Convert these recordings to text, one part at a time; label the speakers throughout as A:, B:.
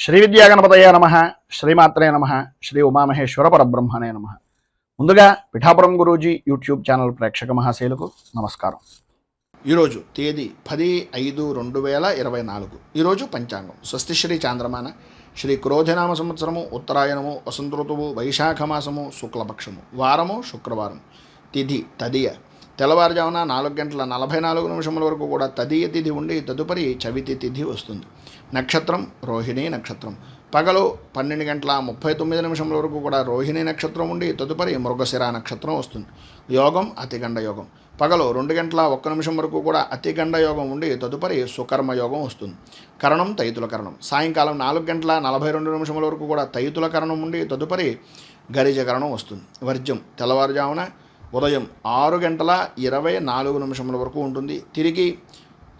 A: శ్రీ విద్యాగణపతయ నమ. శ్రీమాత్రే నమ. శ్రీ ఉమామహేశ్వర పరబ్రహ్మణే నమ. ముందుగా పిఠాపురం గురూజీ యూట్యూబ్ ఛానల్ ప్రేక్షక మహాశైలకు నమస్కారం. ఈరోజు తేదీ 10/5/2024. ఈరోజు పంచాంగం స్వస్తి శ్రీ చాంద్రమాన శ్రీ క్రోధనామ సంవత్సరము ఉత్తరాయణము వసంత ఋతువు వైశాఖ మాసము శుక్లపక్షము వారము శుక్రవారం. తిథి తదియ తెల్లవారుజామున 4:44 వరకు కూడా తదియ తిథి ఉండి తదుపరి చవితి తిథి వస్తుంది. నక్షత్రం రోహిణీ నక్షత్రం. పగలు 12:39 వరకు కూడా రోహిణీ నక్షత్రం ఉండి తదుపరి మృగశిర నక్షత్రం వస్తుంది. యోగం అతిగండ యోగం. పగలు 2:01 వరకు కూడా అతిగండ యోగం ఉండి తదుపరి సుకర్మ యోగం వస్తుంది. కరణం తైతుల కరణం. సాయంకాలం 4:42 వరకు కూడా తైతుల కరణం ఉండి తదుపరి గరిజ కరణం వస్తుంది. వర్జ్యం తెల్లవారుజామున ఉదయం 6:24 వరకు ఉంటుంది. తిరిగి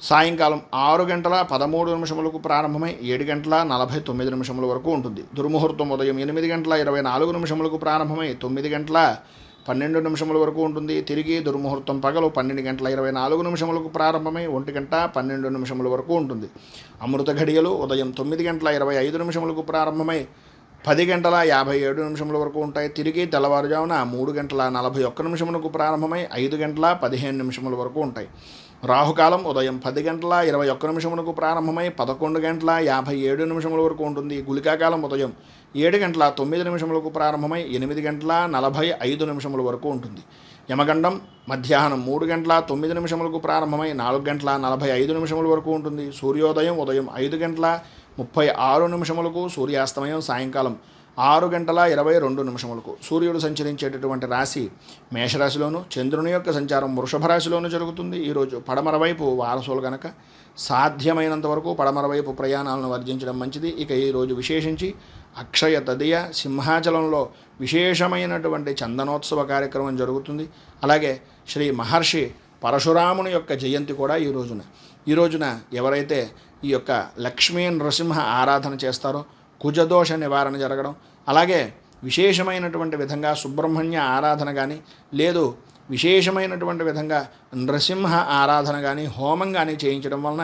A: సాయంకాలం 6:13 ప్రారంభమై 7:49 వరకు ఉంటుంది. దుర్ముహూర్తం ఉదయం 8:24 ప్రారంభమై 9:12 వరకు ఉంటుంది. తిరిగి దుర్ముహూర్తం పగలు 12:24 ప్రారంభమై 1:12 వరకు ఉంటుంది. అమృత ఘడియలు ఉదయం 9:25 ప్రారంభమై 10:57 వరకు ఉంటాయి. తిరిగి తెల్లవారుజామున 3:41 ప్రారంభమై 5:15 వరకు ఉంటాయి. రాహుకాలం ఉదయం 10:21 ప్రారంభమై 11:57 వరకు ఉంటుంది. గుళికాకాలం ఉదయం 7:09 ప్రారంభమై 8:45 వరకు ఉంటుంది. యమగండం మధ్యాహ్నం 3:09 ప్రారంభమై 4:45 వరకు ఉంటుంది. సూర్యోదయం ఉదయం 5:36 సూర్యాస్తమయం సాయంకాలం 6:22 సూర్యుడు సంచరించేటటువంటి రాశి మేషరాశిలోను, చంద్రుని యొక్క సంచారం వృషభ రాశిలోను జరుగుతుంది. ఈరోజు పడమర వైపు వారసులు గనక సాధ్యమైనంత వరకు పడమర వైపు ప్రయాణాలను వర్జించడం మంచిది. ఇక ఈరోజు విశేషించి అక్షయ తదియ సింహాచలంలో విశేషమైనటువంటి చందనోత్సవ కార్యక్రమం జరుగుతుంది. అలాగే శ్రీ మహర్షి పరశురాముని యొక్క జయంతి కూడా ఈ రోజున ఎవరైతే ఈ యొక్క లక్ష్మీ నృసింహ ఆరాధన చేస్తారో కుజదోష నివారణ జరగడం, అలాగే విశేషమైనటువంటి విధంగా సుబ్రహ్మణ్య ఆరాధన కానీ లేదు విశేషమైనటువంటి విధంగా నృసింహ ఆరాధన కానీ హోమం కానీ చేయించడం వలన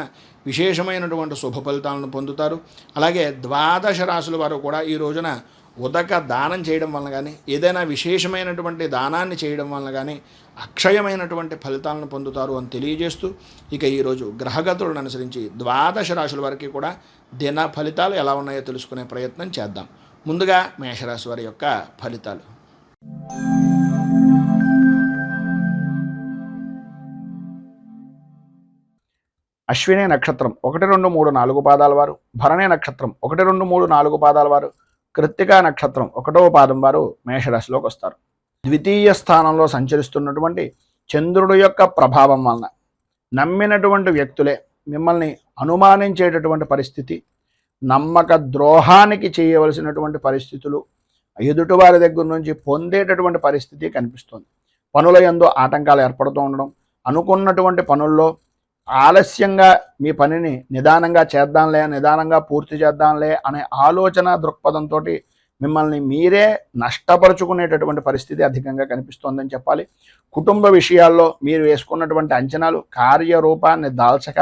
A: విశేషమైనటువంటి శుభ ఫలితాలను పొందుతారు. అలాగే 12 రాశుల వారు కూడా ఈ రోజున ఉదక దానం చేయడం వలన కానీ ఏదైనా విశేషమైనటువంటి దానాన్ని చేయడం వలన కానీ అక్షయమైనటువంటి ఫలితాలను పొందుతారు అని తెలియజేస్తూ ఇక ఈరోజు గ్రహగతులను అనుసరించి 12 రాశుల వారికి కూడా దిన ఫలితాలు ఎలా ఉన్నాయో తెలుసుకునే ప్రయత్నం చేద్దాం. ముందుగా మేషరాశి వారి యొక్క ఫలితాలు. అశ్విని నక్షత్రం 1, 2, 3, 4 పాదాల వారు, భరణి నక్షత్రం 1, 2, 3, 4 పాదాల వారు, కృత్తికా నక్షత్రం 1వ పాదం వారు మేషరాశిలోకి వస్తారు. ద్వితీయ స్థానంలో సంచరిస్తున్నటువంటి చంద్రుడు యొక్క ప్రభావం వలన నమ్మినటువంటి వ్యక్తులే మిమ్మల్ని అనుమానించేటటువంటి పరిస్థితి, నమ్మక ద్రోహానికి చేయవలసినటువంటి పరిస్థితులు ఎదుటివారి దగ్గర నుంచి పొందేటటువంటి పరిస్థితి కనిపిస్తుంది. పనుల యందు ఆటంకాలు ఏర్పడుతూ ఉండడం, అనుకున్నటువంటి పనుల్లో ఆలస్యంగా మీ పనిని నిదానంగా పూర్తి చేద్దాంలే అనే ఆలోచన దృక్పథంతో మిమ్మల్ని మీరే నష్టపరుచుకునేటటువంటి పరిస్థితి అధికంగా కనిపిస్తోందని చెప్పాలి. కుటుంబ విషయాల్లో మీరు వేసుకున్నటువంటి అంచనాలు కార్యరూపాన్ని దాల్చక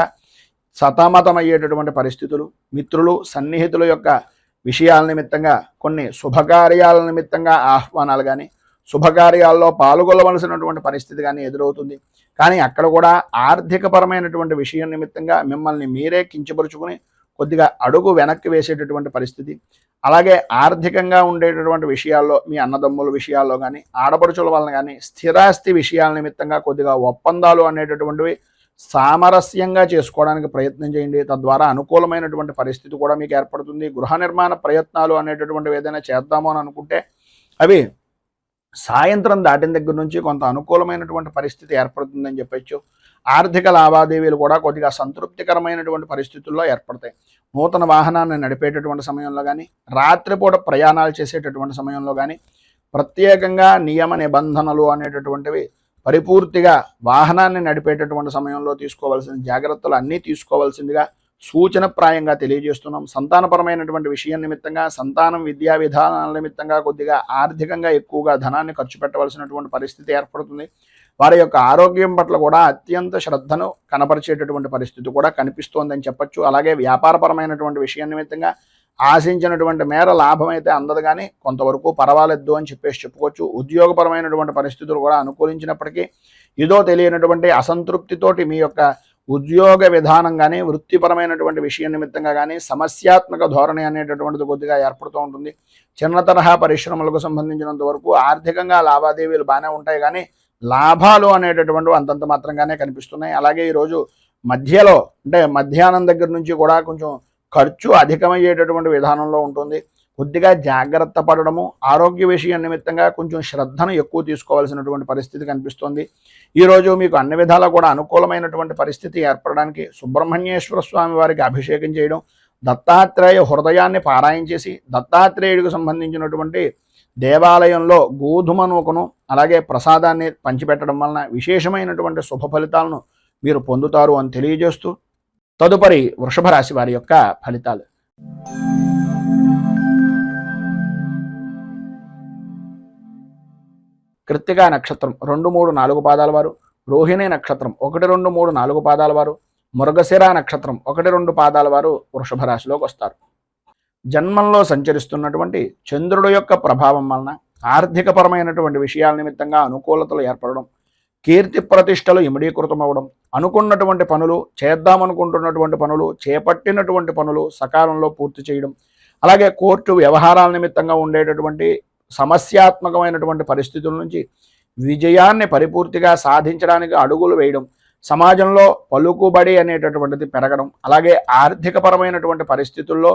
A: సతమతమయ్యేటటువంటి పరిస్థితులు, మిత్రులు సన్నిహితుల యొక్క విషయాల నిమిత్తంగా కొన్ని శుభకార్యాల నిమిత్తంగా ఆహ్వానాలు కానీ శుభకార్యాల్లో పాల్గొనవలసినటువంటి పరిస్థితి కానీ ఎదురవుతుంది. కానీ అక్కడ కూడా ఆర్థికపరమైనటువంటి విషయం నిమిత్తంగా మిమ్మల్ని మీరే కించపరుచుకుని కొద్దిగా అడుగు వెనక్కి వేసేటటువంటి పరిస్థితి, అలాగే ఆర్థికంగా ఉండేటటువంటి విషయాల్లో మీ అన్నదమ్ముల విషయాల్లో కానీ ఆడపడుచుల వలన కానీ స్థిరాస్తి విషయాల నిమిత్తంగా కొద్దిగా ఒప్పందాలు అనేటటువంటివి సామరస్యంగా చేసుకోవడానికి ప్రయత్నం చేయండి. తద్వారా అనుకూలమైనటువంటి పరిస్థితి కూడా మీకు ఏర్పడుతుంది. గృహ నిర్మాణ ప్రయత్నాలు అనేటటువంటివి ఏదైనా చేద్దామో అని అనుకుంటే అవి సాయంత్రం దాటిన దగ్గర నుంచి కొంత అనుకూలమైనటువంటి పరిస్థితి ఏర్పడుతుందని చెప్పచ్చు. ఆర్థిక లావాదేవీలు కూడా కొద్దిగా సంతృప్తికరమైనటువంటి పరిస్థితుల్లో ఏర్పడతాయి. నూతన వాహనాన్ని నడిపేటటువంటి సమయంలో కానీ రాత్రిపూట ప్రయాణాలు చేసేటటువంటి సమయంలో కానీ ప్రత్యేకంగా నియమ నిబంధనలు అనేటటువంటివి పరిపూర్తిగా వాహనాన్ని నడిపేటటువంటి సమయంలో తీసుకోవాల్సిన జాగ్రత్తలు అన్నీ తీసుకోవాల్సిందిగా సూచనప్రాయంగా తెలియజేస్తున్నాం. సంతానపరమైనటువంటి విషయం నిమిత్తంగా సంతానం విద్యా విధానాల నిమిత్తంగా కొద్దిగా ఆర్థికంగా ఎక్కువగా ధనాన్ని ఖర్చు పెట్టవలసినటువంటి పరిస్థితి ఏర్పడుతుంది. వారి యొక్క ఆరోగ్యం పట్ల కూడా అత్యంత శ్రద్ధను కనపరిచేటటువంటి పరిస్థితి కూడా కనిపిస్తోందని చెప్పచ్చు. అలాగే వ్యాపారపరమైనటువంటి విషయం నిమిత్తంగా ఆశించినటువంటి మేర లాభం అయితే అందదు, కానీ కొంతవరకు పర్వాలేదు అని చెప్పేసి చెప్పుకోవచ్చు. ఉద్యోగపరమైనటువంటి పరిస్థితులు కూడా అనుకూలించినప్పటికీ ఏదో తెలియనటువంటి అసంతృప్తితోటి మీ యొక్క ఉద్యోగ విధానం కానీ వృత్తిపరమైనటువంటి విషయం నిమిత్తంగా కానీ సమస్యాత్మక ధోరణి అనేటటువంటిది కొద్దిగా ఏర్పడుతూ ఉంటుంది. చిన్న తరహా పరిశ్రమలకు సంబంధించినంత వరకు ఆర్థికంగా లావాదేవీలు బాగానే ఉంటాయి, కానీ లాభాలు అనేటటువంటివి అంతంత మాత్రంగానే కనిపిస్తున్నాయి. అలాగే ఈరోజు మధ్యలో అంటే మధ్యాహ్నం దగ్గర నుంచి కూడా కొంచెం ఖర్చు అధికమయ్యేటటువంటి విధానంలో ఉంటుంది. కొద్దిగా జాగ్రత్త పడడము, ఆరోగ్య విషయం నిమిత్తంగా కొంచెం శ్రద్ధను ఎక్కువ తీసుకోవాల్సినటువంటి పరిస్థితి కనిపిస్తుంది. ఈరోజు మీకు అన్ని విధాలా కూడా అనుకూలమైనటువంటి పరిస్థితి ఏర్పడడానికి సుబ్రహ్మణ్యేశ్వర స్వామి వారికి అభిషేకం చేయడం, దత్తాత్రేయ హృదయాన్ని పారాయణ చేసి దత్తాత్రేయుడికి సంబంధించినటువంటి దేవాలయంలో గోధుమ నూకను అలాగే ప్రసాదాన్ని పంచిపెట్టడం వలన విశేషమైనటువంటి శుభ ఫలితాలను మీరు పొందుతారు అని తెలియజేస్తూ తదుపరి వృషభ రాశి వారి యొక్క ఫలితాలు. కృత్తికా నక్షత్రం 2, 3, 4 పాదాల వారు, రోహిణి నక్షత్రం 1, 2, 3, 4 పాదాల వారు, మృగశిర నక్షత్రం 1, 2 పాదాల వారు వృషభ రాశిలోకి వస్తారు. జన్మంలో సంచరిస్తున్నటువంటి చంద్రుడు యొక్క ప్రభావం వలన ఆర్థికపరమైనటువంటి విషయాల నిమిత్తంగా అనుకూలతలు ఏర్పడడం, కీర్తి ప్రతిష్టలు ఇమిడీకృతం అవ్వడం, అనుకున్నటువంటి పనులు, చేద్దామనుకుంటున్నటువంటి పనులు, చేపట్టినటువంటి పనులు సకాలంలో పూర్తి చేయడం, అలాగే కోర్టు వ్యవహారాల నిమిత్తంగా ఉండేటటువంటి సమస్యాత్మకమైనటువంటి పరిస్థితుల నుంచి విజయాన్ని పరిపూర్తిగా సాధించడానికి అడుగులు వేయడం, సమాజంలో పలుకుబడి అనేటటువంటిది పెరగడం, అలాగే ఆర్థికపరమైనటువంటి పరిస్థితుల్లో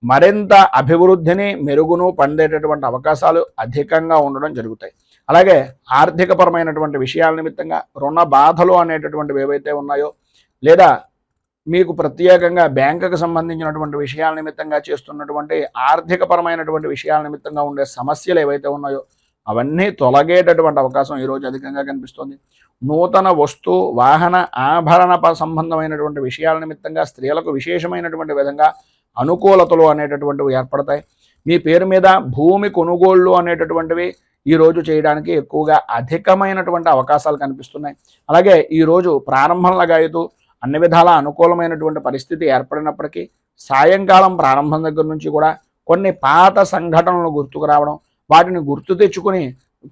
A: మరింత అభివృద్ధిని మెరుగును పొందేటటువంటి అవకాశాలు అధికంగా ఉండడం జరుగుతాయి. అలాగే ఆర్థికపరమైనటువంటి విషయాల నిమిత్తంగా రుణ బాధలు అనేటటువంటివి ఏవైతే ఉన్నాయో, లేదా మీకు ప్రత్యేకంగా బ్యాంకుకు సంబంధించినటువంటి విషయాల నిమిత్తంగా చేస్తున్నటువంటి ఆర్థికపరమైనటువంటి విషయాల నిమిత్తంగా ఉండే సమస్యలు ఏవైతే ఉన్నాయో అవన్నీ తొలగేటటువంటి అవకాశం ఈరోజు అధికంగా కనిపిస్తుంది. నూతన వస్తు వాహన ఆభరణ సంబంధమైనటువంటి విషయాల నిమిత్తంగా స్త్రీలకు విశేషమైనటువంటి విధంగా అనుకూలతలు అనేటటువంటివి ఏర్పడతాయి. మీ పేరు మీద భూమి కొనుగోళ్లు అనేటటువంటివి ఈరోజు చేయడానికి ఎక్కువగా అధికమైనటువంటి అవకాశాలు కనిపిస్తున్నాయి. అలాగే ఈరోజు ప్రారంభంలాగా అయితే అన్ని విధాల అనుకూలమైనటువంటి పరిస్థితి ఏర్పడినప్పటికీ సాయంకాలం ప్రారంభం దగ్గర నుంచి కూడా కొన్ని పాత సంఘటనలు గుర్తుకు రావడం, వాటిని గుర్తు తెచ్చుకుని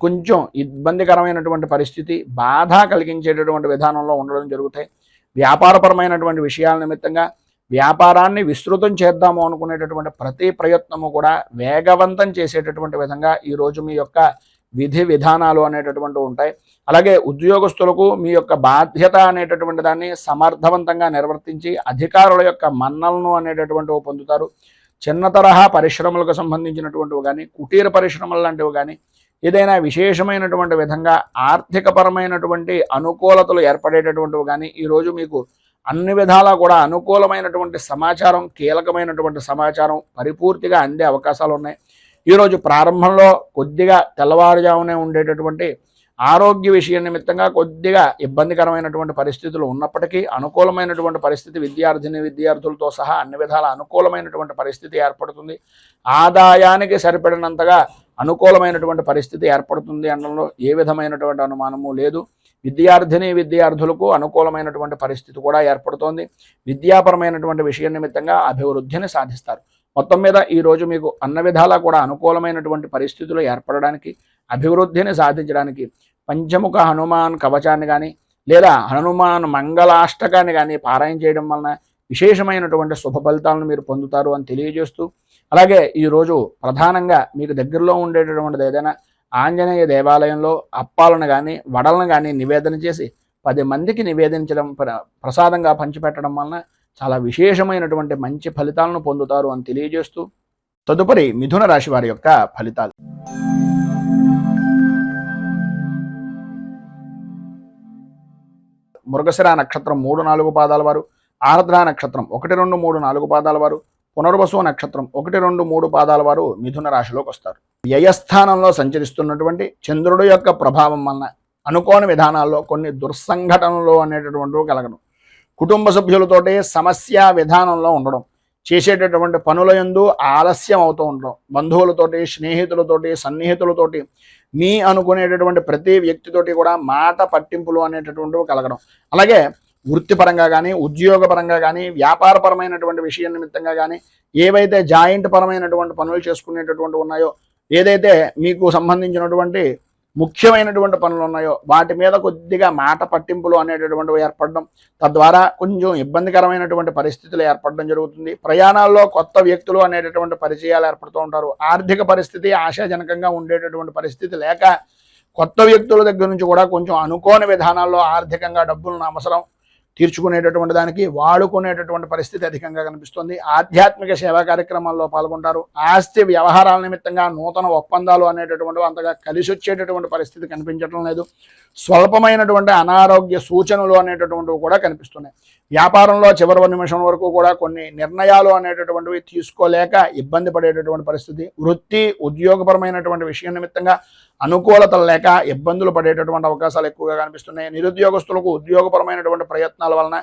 A: కొంచెం ఇబ్బందికరమైనటువంటి పరిస్థితి, బాధ కలిగించేటటువంటి విధానంలో ఉండడం జరుగుతాయి. వ్యాపారపరమైనటువంటి విషయాల నిమిత్తంగా వ్యాపారాన్ని విస్తృతం చేద్దాము అనుకునేటటువంటి ప్రతి ప్రయత్నము కూడా వేగవంతం చేసేటటువంటి విధంగా ఈరోజు మీ యొక్క విధి విధానాలు అనేటటువంటివి ఉంటాయి. అలాగే ఉద్యోగస్తులకు మీ యొక్క బాధ్యత అనేటటువంటి దాన్ని సమర్థవంతంగా నిర్వర్తించి అధికారుల యొక్క మన్నలను అనేటటువంటివి పొందుతారు. చిన్న తరహా పరిశ్రమలకు సంబంధించినటువంటివి కానీ, కుటీర పరిశ్రమలు లాంటివి కానీ ఏదైనా విశేషమైనటువంటి విధంగా ఆర్థికపరమైనటువంటి అనుకూలతలు ఏర్పడేటటువంటివి కానీ ఈరోజు మీకు అన్ని విధాలా కూడా అనుకూలమైనటువంటి సమాచారం, కీలకమైనటువంటి సమాచారం పరిపూర్తిగా అందే అవకాశాలు ఉన్నాయి. ఈరోజు ప్రారంభంలో కొద్దిగా తెల్లవారుజామునే ఉండేటటువంటి ఆరోగ్య విషయం నిమిత్తంగా కొద్దిగా ఇబ్బందికరమైనటువంటి పరిస్థితులు ఉన్నప్పటికీ అనుకూలమైనటువంటి పరిస్థితి విద్యార్థులతో సహా అన్ని విధాల అనుకూలమైనటువంటి పరిస్థితి ఏర్పడుతుంది. ఆదాయానికి సరిపడినంతగా అనుకూలమైనటువంటి పరిస్థితి ఏర్పడుతుంది అనడంలో ఏ విధమైనటువంటి అనుమానము లేదు. విద్యార్థులకు అనుకూలమైనటువంటి పరిస్థితి కూడా ఏర్పడుతోంది. విద్యాపరమైనటువంటి విషయం నిమిత్తంగా అభివృద్ధిని సాధిస్తారు. మొత్తం మీద ఈరోజు మీకు అన్ని విధాలా కూడా అనుకూలమైనటువంటి పరిస్థితులు ఏర్పడడానికి, అభివృద్ధిని సాధించడానికి పంచముఖ హనుమాన్ కవచాన్ని కానీ లేదా హనుమాన్ మంగళాష్టకాన్ని కానీ పారాయణ చేయడం వలన విశేషమైనటువంటి శుభ ఫలితాలను మీరు పొందుతారు అని తెలియజేస్తూ, అలాగే ఈరోజు ప్రధానంగా మీకు దగ్గరలో ఉండేటటువంటిది ఏదైనా ఆంజనేయ దేవాలయంలో అప్పాలను కానీ వడలను కానీ నివేదన చేసి 10 మందికి నివేదించడం, ప్రసాదంగా పంచిపెట్టడం వలన చాలా విశేషమైనటువంటి మంచి ఫలితాలను పొందుతారు అని తెలియజేస్తూ తదుపరి మిథున రాశి వారి యొక్క ఫలితాలు. మృగశిర నక్షత్రం 3, 4 పాదాల వారు, ఆర్ద్ర నక్షత్రం 1, 2, 3, 4 పాదాల వారు, పునర్వసు నక్షత్రం 1, 2, 3 పాదాల వారు మిథున రాశిలోకి వస్తారు. వ్యయస్థానంలో సంచరిస్తున్నటువంటి చంద్రుడు యొక్క ప్రభావం వలన అనుకోని విధానాల్లో కొన్ని దుర్సంఘటనలు అనేటటువంటివి కలగడం, కుటుంబ సభ్యులతోటి సమస్య విధానంలో ఉండడం, చేసేటటువంటి పనుల యందు ఆలస్యం అవుతూ ఉండడం, బంధువులతోటి, స్నేహితులతోటి, సన్నిహితులతోటి, మీ అనుకునేటటువంటి ప్రతి వ్యక్తితోటి కూడా మాట పట్టింపులు అనేటటువంటివి కలగడం, అలాగే వృత్తిపరంగా కానీ, ఉద్యోగపరంగా కానీ, వ్యాపారపరమైనటువంటి విషయం నిమిత్తంగా కానీ, ఏవైతే జాయింట్ పరమైనటువంటి పనులు చేసుకునేటటువంటి ఉన్నాయో, ఏదైతే మీకు సంబంధించినటువంటి ముఖ్యమైనటువంటి పనులు ఉన్నాయో వాటి మీద కొద్దిగా మాట పట్టింపులు అనేటటువంటివి ఏర్పడడం, తద్వారా కొంచెం ఇబ్బందికరమైనటువంటి పరిస్థితులు ఏర్పడడం జరుగుతుంది. ప్రయాణాల్లో కొత్త వ్యక్తులు అనేటటువంటి పరిచయాలు ఏర్పడుతూ ఉంటారు. ఆర్థిక పరిస్థితి ఆశాజనకంగా ఉండేటటువంటి పరిస్థితి లేక కొత్త వ్యక్తుల దగ్గర నుంచి కూడా కొంచెం అనుకోని విధానాల్లో ఆర్థికంగా డబ్బులను అవసరం తీర్చుకునేటటువంటి దానికి వాడుకునేటటువంటి పరిస్థితి అధికంగా కనిపిస్తుంది. ఆధ్యాత్మిక సేవా కార్యక్రమాల్లో పాల్గొంటారు. ఆస్తి వ్యవహారాల నిమిత్తంగా నూతన ఒప్పందాలు అనేటటువంటివి అంతగా కలిసి వచ్చేటటువంటి పరిస్థితి కనిపించడం లేదు. స్వల్పమైనటువంటి అనారోగ్య సూచనలు అనేటటువంటివి కూడా కనిపిస్తున్నాయి. వ్యాపారంలో చివరి నిమిషం వరకు కూడా కొన్ని నిర్ణయాలు అనేటటువంటివి తీసుకోలేక ఇబ్బంది పడేటటువంటి పరిస్థితి. వృత్తి ఉద్యోగపరమైనటువంటి విషయం నిమిత్తంగా అనుకూలతలు లేక ఇబ్బందులు పడేటటువంటి అవకాశాలు ఎక్కువగా కనిపిస్తున్నాయి. నిరుద్యోగస్తులకు ఉద్యోగపరమైనటువంటి ప్రయత్నాల వలన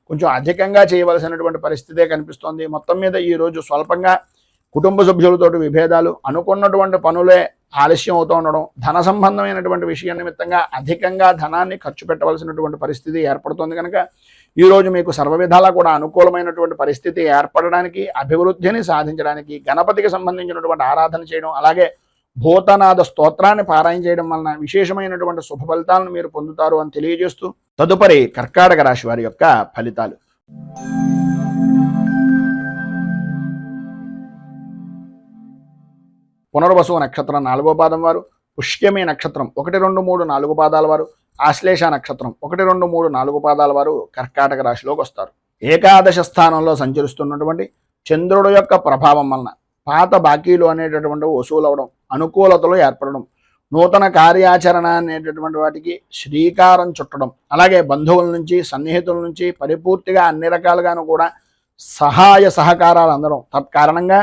A: కొంచెం అధికంగా చేయవలసినటువంటి పరిస్థితే కనిపిస్తోంది. మొత్తం మీద ఈరోజు స్వల్పంగా కుటుంబ సభ్యులతోటి విభేదాలు, అనుకున్నటువంటి పనులే ఆలస్యం అవుతూ ఉండడం, ధన సంబంధమైనటువంటి విషయం నిమిత్తంగా అధికంగా ధనాన్ని ఖర్చు పెట్టవలసినటువంటి పరిస్థితి ఏర్పడుతుంది. కనుక ఈరోజు మీకు సర్వ విధాలా కూడా అనుకూలమైనటువంటి పరిస్థితి ఏర్పడడానికి, అభివృద్ధిని సాధించడానికి గణపతికి సంబంధించినటువంటి ఆరాధన చేయడం, అలాగే భూతనాథ స్తోత్రాన్ని పారాయణ చేయడం వలన విశేషమైనటువంటి శుభ ఫలితాలను మీరు పొందుతారు అని తెలియజేస్తూ తదుపరి కర్కాటక రాశి వారి యొక్క ఫలితాలు. పునర్వసు నక్షత్రం 4వ పాదం వారు, పుష్యమి నక్షత్రం 1, 2, 3, 4 పాదాల వారు, ఆశ్లేష నక్షత్రం 1, 2, 3, 4 పాదాల వారు కర్కాటక రాశిలోకి వస్తారు. ఏకాదశ స్థానంలో సంచరిస్తున్నటువంటి చంద్రుడు యొక్క ప్రభావం వలన పాత బాకీలు అనేటటువంటివి వసూలవడం, అనుకూలతలు ఏర్పడడం, నూతన కార్యాచరణ అనేటటువంటి వాటికి శ్రీకారం చుట్టడం, అలాగే బంధువుల నుంచి సన్నిహితుల నుంచి పరిపూర్తిగా అన్ని రకాలుగాను కూడా సహాయ సహకారాలు అందడం, తత్కారణంగా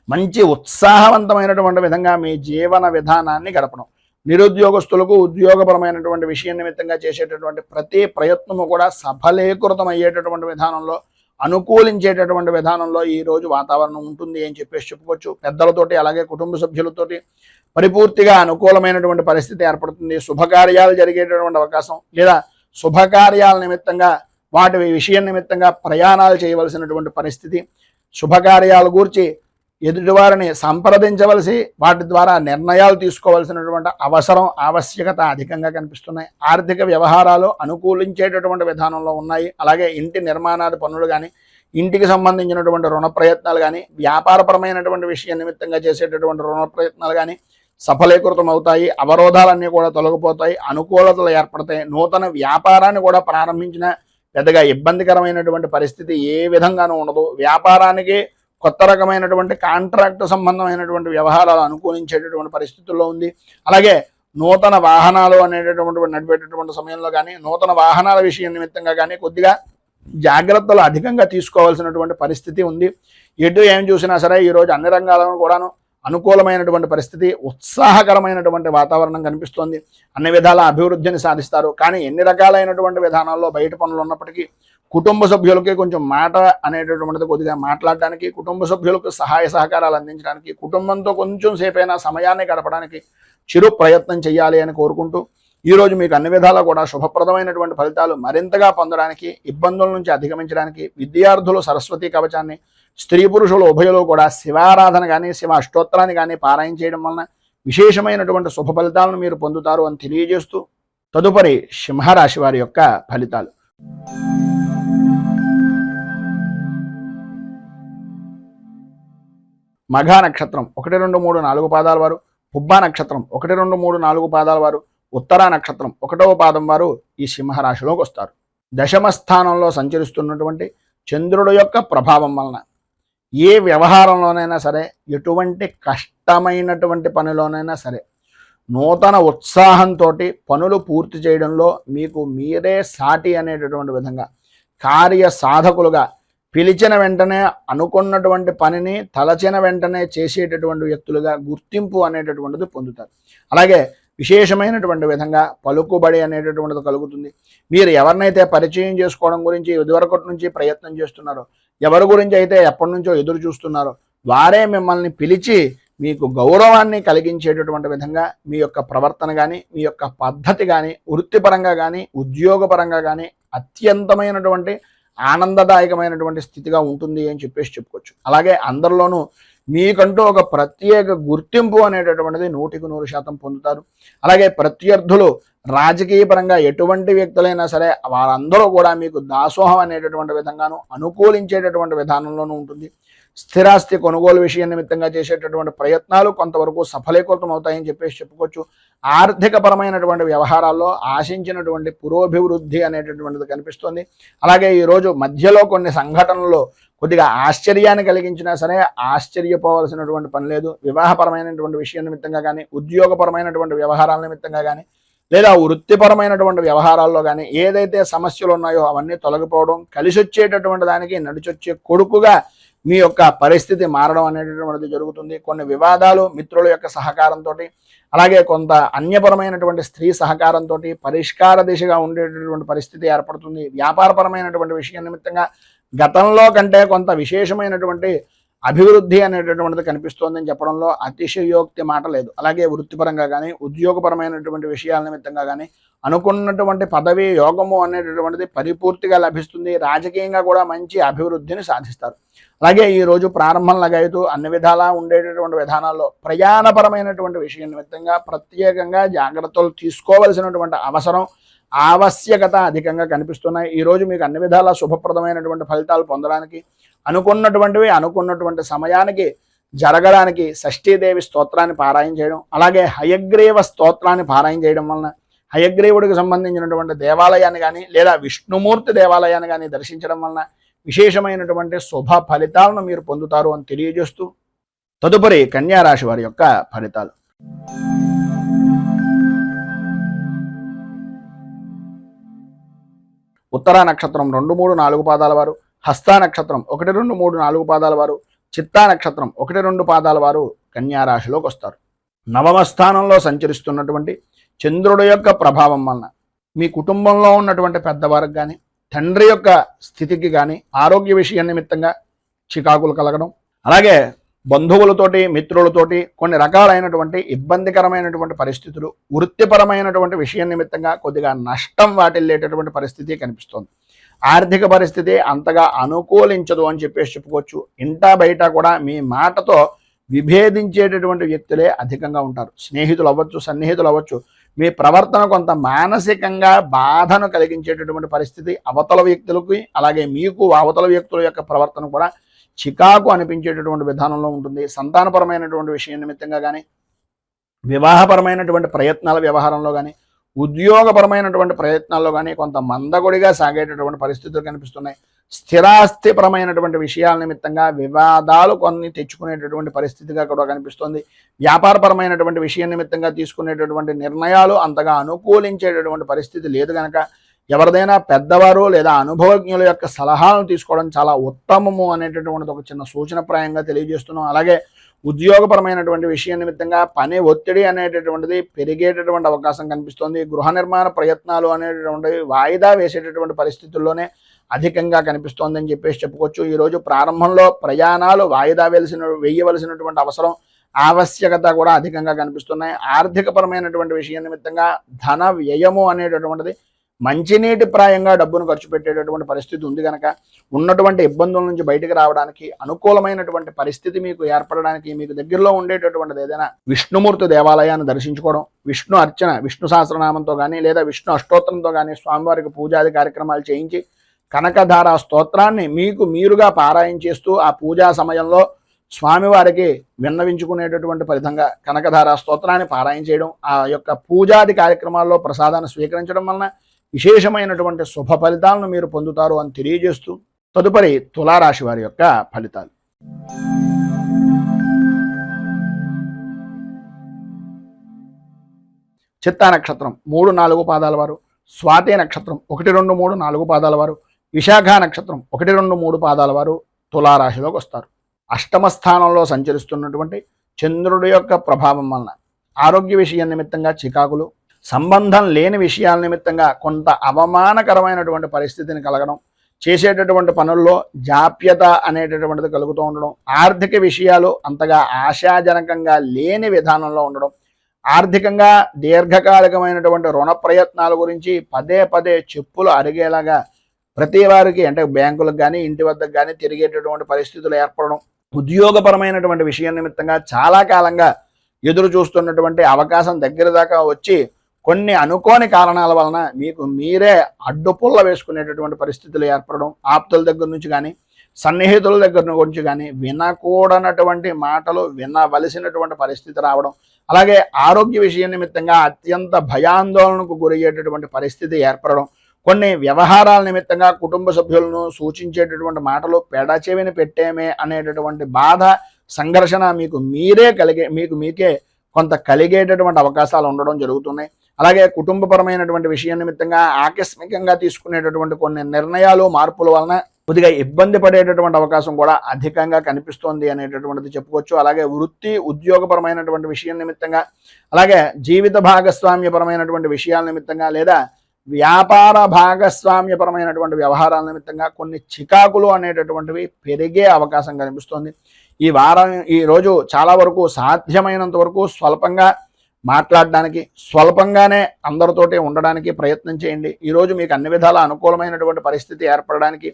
A: మంచి ఉత్సాహవంతమైనటువంటి విధంగా మీ జీవన విధానాన్ని గడపడం, నిరుద్యోగస్తులకు ఉద్యోగపరమైనటువంటి విషయం నిమిత్తంగా చేసేటటువంటి ప్రతి ప్రయత్నము కూడా సఫలీకృతం అయ్యేటటువంటి విధానంలో, అనుకూలించేటటువంటి విధానంలో ఈరోజు వాతావరణం ఉంటుంది అని చెప్పేసి చెప్పుకోవచ్చు. పెద్దలతోటి అలాగే కుటుంబ సభ్యులతోటి పరిపూర్తిగా అనుకూలమైనటువంటి పరిస్థితి ఏర్పడుతుంది. శుభకార్యాలు జరిగేటటువంటి అవకాశం, లేదా శుభకార్యాల నిమిత్తంగా వాటి విషయం నిమిత్తంగా ప్రయాణాలు చేయవలసినటువంటి పరిస్థితి, శుభకార్యాల గురించి ఎదుటివారిని సంప్రదించవలసి వాటి ద్వారా నిర్ణయాలు తీసుకోవాల్సినటువంటి అవసరం, ఆవశ్యకత అధికంగా కనిపిస్తున్నాయి. ఆర్థిక వ్యవహారాలు అనుకూలించేటటువంటి విధానంలో ఉన్నాయి. అలాగే ఇంటి నిర్మాణాది పనులు కానీ, ఇంటికి సంబంధించినటువంటి రుణ ప్రయత్నాలు కానీ, వ్యాపారపరమైనటువంటి విషయం నిమిత్తంగా చేసేటటువంటి రుణ ప్రయత్నాలు కానీ సఫలీకృతం అవుతాయి. అవరోధాలన్నీ కూడా తొలగిపోతాయి, అనుకూలతలు ఏర్పడతాయి. నూతన వ్యాపారాన్ని కూడా ప్రారంభించిన పెద్దగా ఇబ్బందికరమైనటువంటి పరిస్థితి ఏ విధంగానూ ఉండదు. వ్యాపారానికి కొత్త రకమైనటువంటి కాంట్రాక్ట్ సంబంధమైనటువంటి వ్యవహారాలు అనుకూలించేటటువంటి పరిస్థితుల్లో ఉంది. అలాగే నూతన వాహనాలు అనేటటువంటి నడిపేటటువంటి సమయంలో కానీ, నూతన వాహనాల విషయం నిమిత్తంగా కానీ కొద్దిగా జాగ్రత్తలు అధికంగా తీసుకోవాల్సినటువంటి పరిస్థితి ఉంది. ఎటు ఏం చూసినా సరే ఈరోజు అన్ని రంగాలను కూడాను అనుకూలమైనటువంటి పరిస్థితి, ఉత్సాహకరమైనటువంటి వాతావరణం కనిపిస్తోంది. అన్ని విధాల అభివృద్ధిని సాధిస్తారు. కానీ ఎన్ని రకాలైనటువంటి విధానాల్లో బయట పనులు ఉన్నప్పటికీ కుటుంబ సభ్యులకి కొంచెం మాట అనేటటువంటిది కొద్దిగా మాట్లాడడానికి, కుటుంబ సభ్యులకు సహాయ సహకారాలు అందించడానికి, కుటుంబంతో కొంచెం సేపైనా సమయాన్ని గడపడానికి చిరు ప్రయత్నం చేయాలి అని కోరుకుంటూ ఈరోజు మీకు అన్ని విధాలా కూడా శుభప్రదమైనటువంటి ఫలితాలు మరింతగా పొందడానికి, ఇబ్బందుల నుంచి అధిగమించడానికి విద్యార్థులు సరస్వతి కవచాన్ని, స్త్రీ పురుషులు ఉభయులు కూడా శివారాధన కానీ, శివ అష్టోత్తరాన్ని కానీ పారాయణ చేయడం వలన విశేషమైనటువంటి శుభ ఫలితాలను మీరు పొందుతారు అని తెలియజేస్తూ తదుపరి సింహరాశి వారి యొక్క ఫలితాలు. మఘా నక్షత్రం 1, 2, 3, 4 పాదాల వారు, పుబ్బా నక్షత్రం 1, 2, 3, 4 పాదాల వారు, ఉత్తరా నక్షత్రం 1వ పాదం వారు ఈ సింహరాశిలోకి వస్తారు. దశమ స్థానంలో సంచరిస్తున్నటువంటి చంద్రుడు యొక్క ప్రభావం వలన ఏ వ్యవహారంలోనైనా సరే, ఎటువంటి కష్టమైనటువంటి పనిలోనైనా సరే నూతన ఉత్సాహంతో పనులు పూర్తి చేయడంలో మీకు మీరే సాటి అనేటటువంటి విధంగా కార్య సాధకులుగా, పిలిచిన వెంటనే అనుకున్నటువంటి పనిని తలచిన వెంటనే చేసేటటువంటి వ్యక్తులుగా గుర్తింపు అనేటటువంటిది పొందుతారు. అలాగే విశేషమైనటువంటి విధంగా పలుకుబడి అనేటటువంటిది కలుగుతుంది. మీరు ఎవరినైతే పరిచయం చేసుకోవడం గురించి ఇదివరకటి నుంచి ప్రయత్నం చేస్తున్నారో, ఎవరి గురించి అయితే ఎప్పటి నుంచో ఎదురు చూస్తున్నారో వారే మిమ్మల్ని పిలిచి మీకు గౌరవాన్ని కలిగించేటటువంటి విధంగా మీ యొక్క ప్రవర్తన కానీ, మీ యొక్క పద్ధతి కానీ, వృత్తిపరంగా కానీ, ఉద్యోగపరంగా కానీ అత్యంతమైనటువంటి ఆనందదాయకమైనటువంటి స్థితిగా ఉంటుంది అని చెప్పుకోవచ్చు. అలాగే అందరిలోనూ మీకంటూ ఒక ప్రత్యేక గుర్తింపు అనేటటువంటిది 100% పొందుతారు. అలాగే ప్రత్యర్థులు రాజకీయ పరంగా ఎటువంటి వ్యక్తులైనా సరే వారందరూ కూడా మీకు దాసోహం అనేటటువంటి విధంగాను అనుకూలించేటటువంటి విధానంలోనూ ఉంటుంది. స్థిరాస్తి కొనుగోలు విషయం నిమిత్తంగా చేసేటటువంటి ప్రయత్నాలు కొంతవరకు సఫలీకృతం అవుతాయని చెప్పుకోవచ్చు. ఆర్థిక పరమైనటువంటి వ్యవహారాల్లో ఆశించినటువంటి పురోభివృద్ధి అనేటటువంటిది కనిపిస్తుంది. అలాగే ఈరోజు మధ్యలో కొన్ని సంఘటనలు కొద్దిగా ఆశ్చర్యాన్ని కలిగించినా సరే ఆశ్చర్యపోవాల్సినటువంటి పని లేదు. వివాహపరమైనటువంటి విషయం నిమిత్తంగా కానీ, ఉద్యోగపరమైనటువంటి వ్యవహారాల నిమిత్తంగా కానీ, లేదా వృత్తిపరమైనటువంటి వ్యవహారాల్లో కానీ ఏదైతే సమస్యలు ఉన్నాయో అవన్నీ తొలగిపోవడం, కలిసి వచ్చేటటువంటి దానికి నడిచొచ్చే కొడుకుగా మీ యొక్క పరిస్థితి మారడం అనేటటువంటిది జరుగుతుంది. కొన్ని వివాదాలు మిత్రుల యొక్క సహకారంతో, అలాగే కొంత అన్యపరమైనటువంటి స్త్రీ సహకారంతో పరిష్కార దిశగా ఉండేటటువంటి పరిస్థితి ఏర్పడుతుంది. వ్యాపారపరమైనటువంటి విషయం నిమిత్తంగా గతంలో కంటే కొంత విశేషమైనటువంటి అభివృద్ధి అనేటటువంటిది కనిపిస్తోందని చెప్పడంలో అతిశయోక్తి మాట లేదు. అలాగే వృత్తిపరంగా కానీ, ఉద్యోగపరమైనటువంటి విషయాల నిమిత్తంగా కానీ అనుకున్నటువంటి పదవి యోగము అనేటటువంటిది పరిపూర్తిగా లభిస్తుంది. రాజకీయంగా కూడా మంచి అభివృద్ధిని సాధిస్తారు. అలాగే ఈరోజు ప్రారంభం లగైతూ అన్ని విధాలా ఉండేటటువంటి విధానాల్లో ప్రయాణపరమైనటువంటి విషయం నిమిత్తంగా ప్రత్యేకంగా జాగ్రత్తలు తీసుకోవలసినటువంటి అవసరం, ఆవశ్యకత అధికంగా కనిపిస్తున్నాయి. ఈరోజు మీకు అన్ని విధాలా శుభప్రదమైనటువంటి ఫలితాలు పొందడానికి, అనుకున్నటువంటి సమయానికి జరగడానికి షష్ఠీదేవి స్తోత్రాన్ని పారాయణ చేయడం, అలాగే హయగ్రీవ స్తోత్రాన్ని పారాయణ చేయడం వలన హయగ్రీవుడికి సంబంధించినటువంటి దేవాలయాన్ని కానీ లేదా విష్ణుమూర్తి దేవాలయాన్ని కానీ దర్శించడం వలన విశేషమైనటువంటి శుభ ఫలితాలను మీరు పొందుతారు అని తెలియజేస్తూ తదుపరి కన్యారాశి వారి యొక్క ఫలితాలు. ఉత్తరా నక్షత్రం 2, 3, 4 పాదాల వారు, హస్తా నక్షత్రం 1, 2, 3, 4 పాదాల వారు, చిత్తా నక్షత్రం 1, 2 పాదాల వారు కన్యారాశిలోకి వస్తారు. నవమ స్థానంలో సంచరిస్తున్నటువంటి చంద్రుడి యొక్క ప్రభావం వలన మీ కుటుంబంలో ఉన్నటువంటి పెద్దవారికి కానీ, తండ్రి యొక్క స్థితికి కానీ ఆరోగ్య విషయం నిమిత్తంగా చికాకులు కలగడం, అలాగే బంధువులతోటి మిత్రులతోటి కొన్ని రకాలైనటువంటి ఇబ్బందికరమైనటువంటి పరిస్థితులు, వృత్తిపరమైనటువంటి విషయం నిమిత్తంగా కొద్దిగా నష్టం వాటిల్లేటటువంటి పరిస్థితి కనిపిస్తోంది. ఆర్థిక పరిస్థితి అంతగా అనుకూలించదు అని చెప్పుకోవచ్చు. ఇంటా బయట కూడా మీ మాటతో విభేదించేటటువంటి వ్యక్తులే అధికంగా ఉంటారు. స్నేహితులు అవ్వచ్చు, సన్నిహితులు అవ్వచ్చు, మీ ప్రవర్తన కొంత మానసికంగా బాధను కలిగించేటటువంటి పరిస్థితి అవతల వ్యక్తులకి, అలాగే మీకు అవతల వ్యక్తుల యొక్క ప్రవర్తన కూడా చికాకు అనిపించేటటువంటి విధానంలో ఉంటుంది. సంతానపరమైనటువంటి విషయం నిమిత్తంగా కానీ, వివాహపరమైనటువంటి ప్రయత్నాల వ్యవహారంలో కానీ, ఉద్యోగపరమైనటువంటి ప్రయత్నాల్లో కానీ కొంత మందకొడిగా సాగేటటువంటి పరిస్థితులు కనిపిస్తున్నాయి. స్థిరాస్తిపరమైనటువంటి విషయాల నిమిత్తంగా వివాదాలు కొన్ని తెచ్చుకునేటటువంటి పరిస్థితిగా కూడా కనిపిస్తుంది. వ్యాపారపరమైనటువంటి విషయం నిమిత్తంగా తీసుకునేటటువంటి నిర్ణయాలు అంతగా అనుకూలించేటటువంటి పరిస్థితి లేదు కనుక ఎవరిదైనా పెద్దవారు లేదా అనుభవజ్ఞుల యొక్క సలహాలను తీసుకోవడం చాలా ఉత్తమము అనేటటువంటిది ఒక చిన్న సూచనప్రాయంగా తెలియజేస్తున్నాం. అలాగే ఉద్యోగపరమైనటువంటి విషయం నిమిత్తంగా పని ఒత్తిడి అనేటటువంటిది పెరిగేటటువంటి అవకాశం కనిపిస్తుంది. గృహ నిర్మాణ ప్రయత్నాలు అనేటటువంటివి వాయిదా వేసేటటువంటి పరిస్థితుల్లోనే అధికంగా కనిపిస్తోందని చెప్పుకోవచ్చు. ఈరోజు ప్రారంభంలో ప్రయాణాలు వాయిదా వేయవలసినటువంటి అవసరం, ఆవశ్యకత కూడా అధికంగా కనిపిస్తున్నాయి. ఆర్థికపరమైనటువంటి విషయం నిమిత్తంగా ధన వ్యయము అనేటటువంటిది మంచినీటి ప్రాయంగా డబ్బును ఖర్చు పెట్టేటటువంటి పరిస్థితి ఉంది కనుక ఉన్నటువంటి ఇబ్బందుల నుంచి బయటకు రావడానికి, అనుకూలమైనటువంటి పరిస్థితి మీకు ఏర్పడడానికి మీకు దగ్గరలో ఉండేటటువంటిది ఏదైనా విష్ణుమూర్తి దేవాలయాన్ని దర్శించుకోవడం, విష్ణు అర్చన, విష్ణు సహస్రనామంతో కానీ లేదా విష్ణు అష్టోత్తరంతో కానీ స్వామివారికి పూజాది కార్యక్రమాలు చేయించి కనకధార స్తోత్రాన్ని మీకు మీరుగా పారాయణ చేస్తూ ఆ పూజా సమయంలో స్వామివారికి విన్నవించుకునేటటువంటి ఫలితంగా కనకధార స్తోత్రాన్ని పారాయణ చేయడం, ఆ యొక్క పూజాది కార్యక్రమాల్లో ప్రసాదాన్ని స్వీకరించడం వలన విశేషమైనటువంటి శుభ ఫలితాలను మీరు పొందుతారు అని తెలియజేస్తూ తదుపరి తులారాశి వారి యొక్క ఫలితాలు. చిత్తా నక్షత్రం 3, 4 పాదాల వారు, స్వాతి నక్షత్రం 1, 2, 3, 4 పాదాల వారు, విశాఖ నక్షత్రం 1, 2, 3 పాదాల వారు తులారాశిలోకి వస్తారు. అష్టమ స్థానంలో సంచరిస్తున్నటువంటి చంద్రుడి యొక్క ప్రభావం వలన ఆరోగ్య విషయం నిమిత్తంగా చికాకులు, సంబంధం లేని విషయాల నిమిత్తంగా కొంత అవమానకరమైనటువంటి పరిస్థితిని కలగడం, చేసేటటువంటి పనుల్లో జాప్యత అనేటటువంటిది కలుగుతూ ఉండడం, ఆర్థిక విషయాలు అంతగా ఆశాజనకంగా లేని విధానంలో ఉండడం, ఆర్థికంగా దీర్ఘకాలికమైనటువంటి రుణ ప్రయత్నాల గురించి పదే పదే చెప్పులు అరిగేలాగా ప్రతి వారికి అంటే బ్యాంకులకు కానీ ఇంటి వద్దకు కానీ తిరిగేటటువంటి పరిస్థితులు ఏర్పడడం, ఉద్యోగపరమైనటువంటి విషయం నిమిత్తంగా చాలా కాలంగా ఎదురు చూస్తున్నటువంటి అవకాశం దగ్గర దాకా వచ్చి కొన్ని అనుకోని కారణాల వలన మీకు మీరే అడ్డుపుల్ల వేసుకునేటటువంటి పరిస్థితులు ఏర్పడడం, ఆప్తుల దగ్గర నుంచి కానీ సన్నిహితుల దగ్గర నుంచి కానీ వినకూడనటువంటి మాటలు వినవలసినటువంటి పరిస్థితి రావడం, అలాగే ఆరోగ్య విషయం నిమిత్తంగా అత్యంత భయాందోళనకు గురయ్యేటటువంటి పరిస్థితి ఏర్పడడం, కొన్ని వ్యవహారాల నిమిత్తంగా కుటుంబ సభ్యులను సూచించేటటువంటి మాటలు పెడచెవిని పెట్టేమే అనేటటువంటి బాధ సంఘర్షణ మీకు మీకే కొంత కలిగేటటువంటి అవకాశాలు ఉండడం జరుగుతున్నాయి. అలాగే కుటుంబపరమైనటువంటి విషయం నిమిత్తంగా ఆకస్మికంగా తీసుకునేటటువంటి కొన్ని నిర్ణయాలు మార్పుల వలన కొద్దిగా ఇబ్బంది పడేటటువంటి అవకాశం కూడా అధికంగా కనిపిస్తోంది అనేటటువంటిది చెప్పుకోవచ్చు. అలాగే వృత్తి ఉద్యోగపరమైనటువంటి విషయం నిమిత్తంగా, అలాగే జీవిత భాగస్వామ్యపరమైనటువంటి విషయాల నిమిత్తంగా లేదా వ్యాపార భాగస్వామ్యపరమైనటువంటి వ్యవహారాల నిమిత్తంగా కొన్ని చికాకులు అనేటటువంటివి పెరిగే అవకాశం కనిపిస్తోంది. ఈ రోజు చాలా వరకు సాధ్యమైనంత వరకు స్వల్పంగా మాట్లాడడానికి, స్వల్పంగానే అందరితోటి ఉండడానికి ప్రయత్నం చేయండి. ఈరోజు మీకు అన్ని విధాల అనుకూలమైనటువంటి పరిస్థితి ఏర్పడడానికి,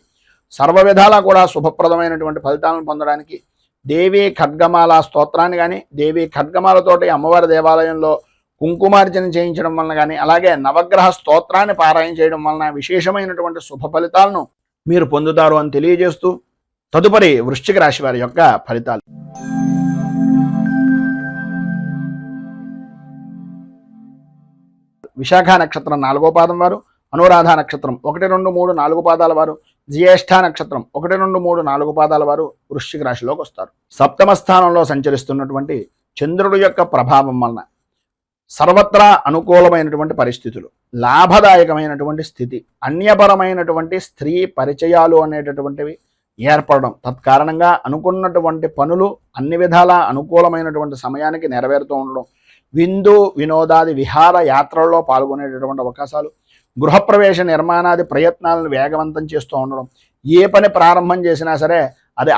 A: సర్వ విధాలా కూడా శుభప్రదమైనటువంటి ఫలితాలను పొందడానికి దేవీ ఖడ్గమాల స్తోత్రాన్ని కానీ, దేవీ ఖడ్గమాలతోటి అమ్మవారి దేవాలయంలో కుంకుమార్జన చేయించడం వలన కానీ, అలాగే నవగ్రహ స్తోత్రాన్ని పారాయణ చేయడం వలన విశేషమైనటువంటి శుభ ఫలితాలను మీరు పొందుతారు అని తెలియజేస్తూ తదుపరి వృశ్చిక రాశి వారి యొక్క ఫలితాలు. విశాఖ నక్షత్రం 4వ పాదం వారు, అనురాధ నక్షత్రం 1, 2, 3, 4 పాదాల వారు, జ్యేష్ఠ నక్షత్రం 1, 2, 3, 4 పాదాల వారు వృశ్చిక రాశిలోకి వస్తారు. సప్తమ స్థానంలో సంచరిస్తున్నటువంటి చంద్రుడి యొక్క ప్రభావం వలన సర్వత్రా అనుకూలమైనటువంటి పరిస్థితులు, లాభదాయకమైనటువంటి స్థితి, అన్యపరమైనటువంటి స్త్రీ పరిచయాలు అనేటటువంటివి ఏర్పడడం, తత్కారణంగా అనుకున్నటువంటి పనులు అన్ని విధాలా అనుకూలమైనటువంటి సమయానికి నెరవేరుతూ ఉండడం, విందు వినోదాది విహార యాత్రల్లో పాల్గొనేటటువంటి అవకాశాలు, గృహప్రవేశ నిర్మాణాది ప్రయత్నాలను వేగవంతం చేస్తూ ఉండడం, ఏ పని ప్రారంభం చేసినా సరే అది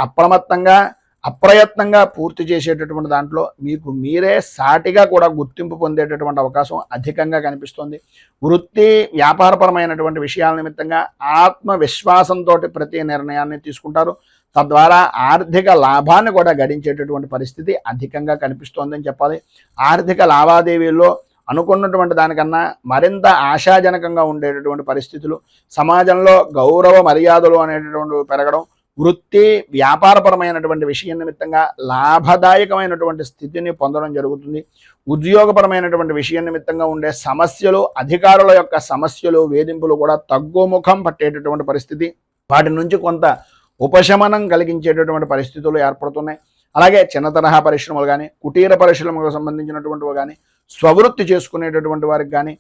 A: అప్రయత్నంగా పూర్తి చేసేటటువంటి దాంట్లో మీకు మీరే సాటిగా కూడా గుర్తింపు పొందేటటువంటి అవకాశం అధికంగా కనిపిస్తుంది. వృత్తి వ్యాపారపరమైనటువంటి విషయాల నిమిత్తంగా ఆత్మవిశ్వాసంతో ప్రతి నిర్ణయాన్ని తీసుకుంటారు. తద్వారా ఆర్థిక లాభాన్ని కూడా గడించేటటువంటి పరిస్థితి అధికంగా కనిపిస్తోందని చెప్పాలి. ఆర్థిక లావాదేవీల్లో అనుకున్నటువంటి దానికన్నా మరింత ఆశాజనకంగా ఉండేటటువంటి పరిస్థితులు, సమాజంలో గౌరవ మర్యాదలు అనేటటువంటి పెరగడం, వృత్తి వ్యాపారపరమైనటువంటి విషయం నిమిత్తంగా లాభదాయకమైనటువంటి స్థితిని పొందడం జరుగుతుంది. ఉద్యోగపరమైనటువంటి విషయం నిమిత్తంగా ఉండే సమస్యలు, అధికారుల యొక్క సమస్యలు, వేధింపులు కూడా తగ్గుముఖం పట్టేటటువంటి పరిస్థితి, వాటి నుంచి కొంత ఉపశమనం కలిగించేటటువంటి పరిస్థితులు ఏర్పడుతున్నాయి. అలాగే చిన్న తరహా పరిశ్రమలు కానీ, కుటీర పరిశ్రమలకు సంబంధించినటువంటివి కానీ, స్వవృత్తి చేసుకునేటటువంటి వారికి కానీ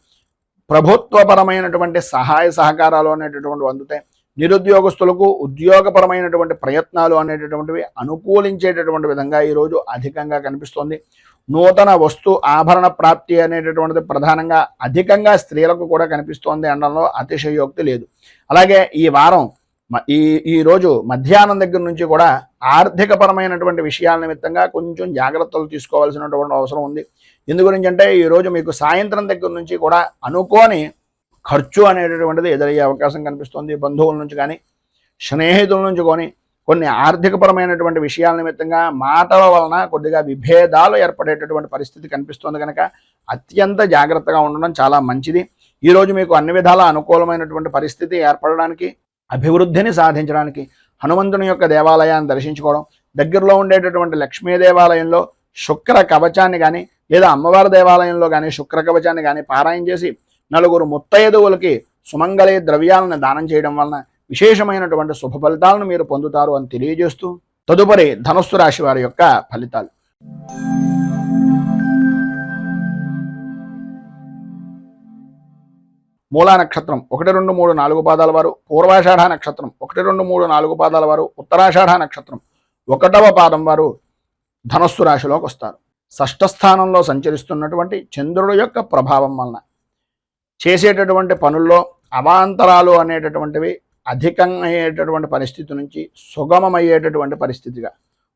A: ప్రభుత్వపరమైనటువంటి సహాయ సహకారాలు అనేటటువంటివి అందుతాయి. నిరుద్యోగస్తులకు ఉద్యోగపరమైనటువంటి ప్రయత్నాలు అనేటటువంటివి అనుకూలించేటటువంటి విధంగా ఈరోజు అధికంగా కనిపిస్తోంది. నూతన వస్తు ఆభరణ ప్రాప్తి అనేటటువంటిది ప్రధానంగా అధికంగా స్త్రీలకు కూడా కనిపిస్తోంది అనడంలో అతిశయోక్తి లేదు. అలాగే ఈ వారం ఈ రోజు మధ్యాహ్నం దగ్గర నుంచి కూడా ఆర్థికపరమైనటువంటి విషయాల నిమిత్తంగా కొంచెం జాగ్రత్తలు తీసుకోవాల్సినటువంటి అవసరం ఉంది. ఎందు గురించి అంటే ఈరోజు మీకు సాయంత్రం దగ్గర నుంచి కూడా అనుకోని ఖర్చు అనేటటువంటిది ఎదురయ్యే అవకాశం కనిపిస్తుంది. బంధువుల నుంచి కానీ, స్నేహితుల నుంచి కానీ కొన్ని ఆర్థికపరమైనటువంటి విషయాల నిమిత్తంగా మాటల వలన కొద్దిగా విభేదాలు ఏర్పడేటటువంటి పరిస్థితి కనిపిస్తుంది. కనుక అత్యంత జాగ్రత్తగా ఉండడం చాలా మంచిది. ఈరోజు మీకు అన్ని విధాల అనుకూలమైనటువంటి పరిస్థితి ఏర్పడడానికి, అభివృద్ధిని సాధించడానికి హనుమంతుని యొక్క దేవాలయాన్ని దర్శించుకోవడం, దగ్గరలో ఉండేటటువంటి లక్ష్మీ దేవాలయంలో శుక్ర కవచాన్ని కానీ లేదా అమ్మవారి దేవాలయంలో కానీ శుక్ర కవచాన్ని కానీ పారాయణ చేసి 4 ముత్తైదువులకి సుమంగళి ద్రవ్యాలను దానం చేయడం వలన విశేషమైనటువంటి శుభ ఫలితాలను మీరు పొందుతారు అని తెలియజేస్తూ తదుపరి ధనుస్సు రాశి వారి యొక్క ఫలితాలు. మూలా నక్షత్రం 1, 2, 3, 4 పాదాల వారు, పూర్వాషాఢ నక్షత్రం 1, 2, 3, 4 పాదాల వారు, ఉత్తరాషాఢ నక్షత్రం 1వ పాదం వారు ధనుస్సు రాశిలోకి వస్తారు. షష్ఠ స్థానంలో సంచరిస్తున్నటువంటి చంద్రుడు యొక్క ప్రభావం వలన చేసేటటువంటి పనుల్లో అవాంతరాలు అనేటటువంటివి అధికమయ్యేటటువంటి పరిస్థితి నుంచి సుగమమయ్యేటటువంటి పరిస్థితిగా,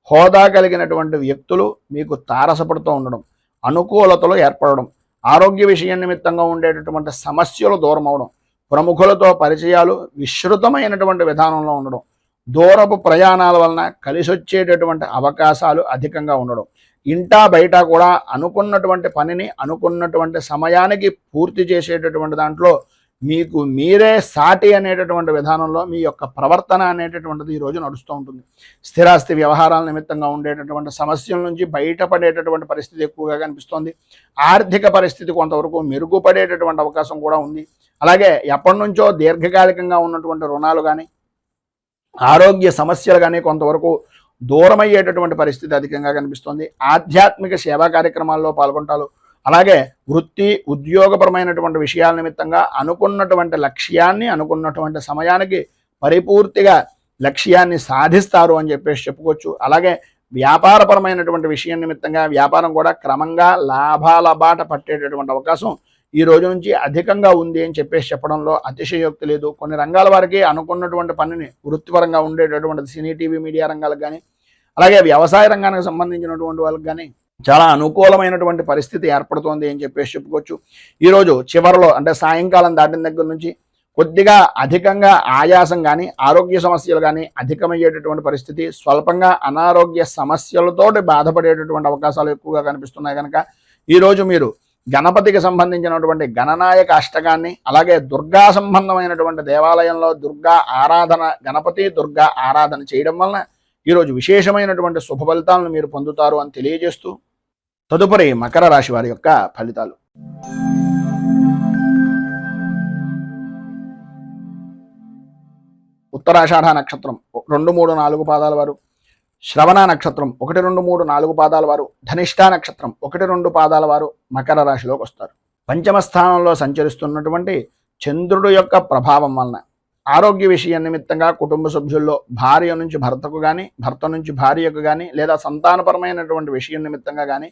A: హోదా కలిగినటువంటి వ్యక్తులు మీకు తారసపడుతూ ఉండడం, అనుకూలతలు ఏర్పడడం, ఆరోగ్య విషయం నిమిత్తంగా ఉండేటటువంటి సమస్యలు దూరం అవడం, ప్రముఖులతో పరిచయాలు విస్తృతమైనటువంటి విధానంలో ఉండడం, దూరపు ప్రయాణాల వలన కలిసొచ్చేటటువంటి అవకాశాలు అధికంగా ఉండడం, ఇంటా బయట కూడా అనుకున్నటువంటి పనిని అనుకున్నటువంటి సమయానికి పూర్తి చేసేటటువంటి దాంట్లో మీకు మీరే సాటి అనేటటువంటి విధానంలో మీ యొక్క ప్రవర్తన అనేటటువంటిది ఈరోజు నడుస్తూ ఉంటుంది. స్థిరాస్తి వ్యవహారాల నిమిత్తంగా ఉండేటటువంటి సమస్యల నుంచి బయటపడేటటువంటి పరిస్థితి ఎక్కువగా కనిపిస్తోంది. ఆర్థిక పరిస్థితి కొంతవరకు మెరుగుపడేటటువంటి అవకాశం కూడా ఉంది. అలాగే ఎప్పటి నుంచో దీర్ఘకాలికంగా ఉన్నటువంటి రుణాలు కానీ ఆరోగ్య సమస్యలు కానీ కొంతవరకు దూరమయ్యేటటువంటి పరిస్థితి అధికంగా కనిపిస్తోంది. ఆధ్యాత్మిక సేవా కార్యక్రమాల్లో పాల్గొంటారు. అలాగే వృత్తి ఉద్యోగపరమైనటువంటి విషయాల నిమిత్తంగా అనుకున్నటువంటి లక్ష్యాన్ని అనుకున్నటువంటి సమయానికి పరిపూర్తిగా లక్ష్యాన్ని సాధిస్తారు అని చెప్పుకోవచ్చు. అలాగే వ్యాపారపరమైనటువంటి విషయం నిమిత్తంగా వ్యాపారం కూడా క్రమంగా లాభాల బాట పట్టేటటువంటి అవకాశం ఈ రోజు నుంచి అధికంగా ఉంది అని చెప్పడంలో అతిశయోక్తి లేదు. కొన్ని రంగాల వారికి అనుకున్నటువంటి పనిని వృత్తిపరంగా ఉండేటటువంటి సినీ టీవీ మీడియా రంగాలకు కానీ అలాగే వ్యవసాయ రంగానికి సంబంధించినటువంటి వాళ్ళకి కానీ చాలా అనుకూలమైనటువంటి పరిస్థితి ఏర్పడుతోంది అని చెప్పుకోవచ్చు. ఈరోజు చివరిలో అంటే సాయంకాలం దాటిన దగ్గర నుంచి కొద్దిగా అధికంగా ఆయాసం కానీ ఆరోగ్య సమస్యలు కానీ అధికమయ్యేటటువంటి పరిస్థితి, స్వల్పంగా అనారోగ్య సమస్యలతోటి బాధపడేటటువంటి అవకాశాలు ఎక్కువగా కనిపిస్తున్నాయి. కనుక ఈరోజు మీరు గణపతికి సంబంధించినటువంటి గణనాయక అష్టకాన్ని అలాగే దుర్గా సంబంధమైనటువంటి దేవాలయంలో దుర్గా ఆరాధన గణపతి దుర్గా ఆరాధన చేయడం వలన ఈరోజు విశేషమైనటువంటి శుభ ఫలితాలను మీరు పొందుతారు అని తెలియజేస్తూ తదుపరి మకర రాశి వారి యొక్క ఫలితాలు. ఉత్తరాషాఢ నక్షత్రం 2, 3, 4 పాదాల వారు, శ్రవణ నక్షత్రం 1, 2, 3, 4 పాదాల వారు, ధనిష్ఠా నక్షత్రం 1, 2 పాదాల వారు మకర రాశిలోకి వస్తారు. పంచమ స్థానంలో సంచరిస్తున్నటువంటి చంద్రుడు యొక్క ప్రభావం వలన ఆరోగ్య విషయం నిమిత్తంగా కుటుంబ సభ్యుల్లో భార్య నుంచి భర్తకు కానీ భర్త నుంచి భార్యకు కానీ లేదా సంతానపరమైనటువంటి విషయం నిమిత్తంగా కానీ